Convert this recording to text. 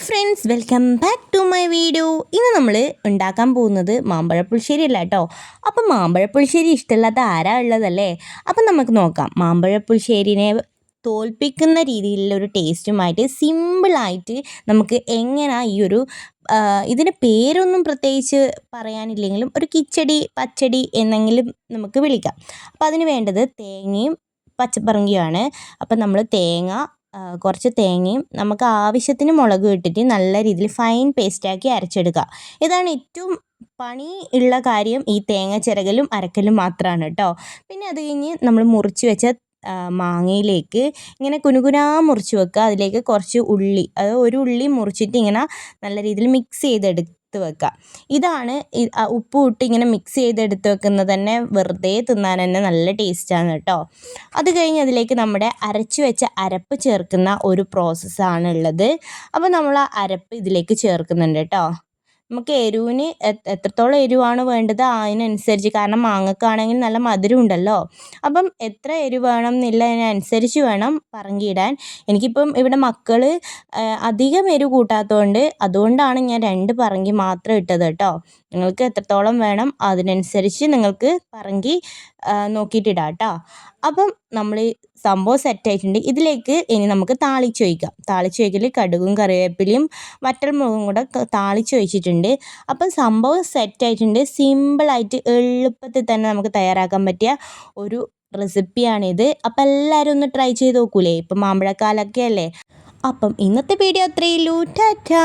Friends, welcome back to my video. ഇന്ന് നമ്മൾ ഉണ്ടാക്കാൻ പോകുന്നത് മാമ്പഴ പുളിശ്ശേരി അല്ല കേട്ടോ. അപ്പം മാമ്പഴ പുളിശ്ശേരി ഇഷ്ടമില്ലാത്ത ആരാ ഉള്ളതല്ലേ? അപ്പം നമുക്ക് നോക്കാം. മാമ്പഴ പുളിശ്ശേരിനെ തോൽപ്പിക്കുന്ന രീതിയിലുള്ളൊരു ടേസ്റ്റുമായിട്ട് സിമ്പിളായിട്ട് നമുക്ക് എങ്ങനെയാണ് ഇതിന് പേരൊന്നും പ്രത്യേകിച്ച് പറയാനില്ലെങ്കിലും ഒരു കിച്ചടി പച്ചടി എന്നെങ്കിലും നമുക്ക് വിളിക്കാം. അപ്പോൾ അതിന് വേണ്ടത് തേങ്ങയും പച്ചപ്പറങ്കിയുമാണ്. അപ്പം നമ്മൾ കുറച്ച് തേങ്ങയും നമുക്ക് ആവശ്യത്തിന് മുളക് ഇട്ടിട്ട് നല്ല രീതിയിൽ ഫൈൻ പേസ്റ്റാക്കി അരച്ചെടുക്കുക. ഇതാണ് ഏറ്റവും പണി ഉള്ള കാര്യം, ഈ തേങ്ങ ചിരകലും അരക്കലും മാത്രമാണ് കേട്ടോ. പിന്നെ അത് കഴിഞ്ഞ് നമ്മൾ മുറിച്ച് വെച്ച മാങ്ങയിലേക്ക് ഇങ്ങനെ കുനുകുനാ മുറിച്ച് വെക്കുക. അതിലേക്ക് കുറച്ച് ഉള്ളി, അത് ഒരു ഉള്ളി മുറിച്ചിട്ട് ഇങ്ങനെ നല്ല രീതിയിൽ മിക്സ് ചെയ്തെടുത്ത് വെക്കുക. ഇതാണ് ഉപ്പ് ഇട്ട് ഇങ്ങനെ മിക്സ് ചെയ്തെടുത്ത് വെക്കുന്നത് തന്നെ വെറുതെ തിന്നാൻ തന്നെ നല്ല ടേസ്റ്റാണ് കേട്ടോ. അത് കഴിഞ്ഞ് അതിലേക്ക് നമ്മുടെ അരച്ച് വെച്ച അരപ്പ് ചേർക്കുന്ന ഒരു പ്രോസസ്സാണ് ഉള്ളത്. അപ്പോൾ നമ്മൾ ആ അരപ്പ് ഇതിലേക്ക് ചേർക്കുന്നുണ്ട് കേട്ടോ. നമുക്ക് എരിവിന് എത്രത്തോളം എരിവാണ് വേണ്ടത് അതിനനുസരിച്ച്, കാരണം മാങ്ങക്കാണെങ്കിൽ നല്ല മധുരം ഉണ്ടല്ലോ. അപ്പം എത്ര എരിവ് വേണം എന്നുള്ളതിനനുസരിച്ച് വേണം പറങ്കിയിടാൻ. എനിക്കിപ്പം ഇവിടെ മക്കൾ അധികം എരിവ് കൂട്ടാത്തതുകൊണ്ട് അതുകൊണ്ടാണ് ഞാൻ 2 പറങ്കി മാത്രം ഇട്ടത് കേട്ടോ. നിങ്ങൾക്ക് എത്രത്തോളം വേണം അതിനനുസരിച്ച് നിങ്ങൾക്ക് പറങ്കി നോക്കിയിട്ടിടാം കേട്ടോ. അപ്പം നമ്മൾ സംഭവം സെറ്റായിട്ടുണ്ട്. ഇതിലേക്ക് ഇനി നമുക്ക് താളിച്ചൊഴിക്കൽ കടുകും കറിവേപ്പിലയും വറ്റൽമുളകും കൂടെ താളിച്ചൊഴിച്ചിട്ടുണ്ട്. അപ്പം സംഭവം സെറ്റായിട്ടുണ്ട്. സിമ്പിളായിട്ട് എളുപ്പത്തിൽ തന്നെ നമുക്ക് തയ്യാറാക്കാൻ പറ്റിയ ഒരു റെസിപ്പിയാണിത്. അപ്പം എല്ലാവരും ഒന്ന് ട്രൈ ചെയ്ത് നോക്കൂലേ? ഇപ്പം മാമ്പഴക്കാലമൊക്കെ അല്ലേ. അപ്പം ഇന്നത്തെ വീഡിയോ അത്രയേ ഉള്ളൂ. ടാറ്റാ.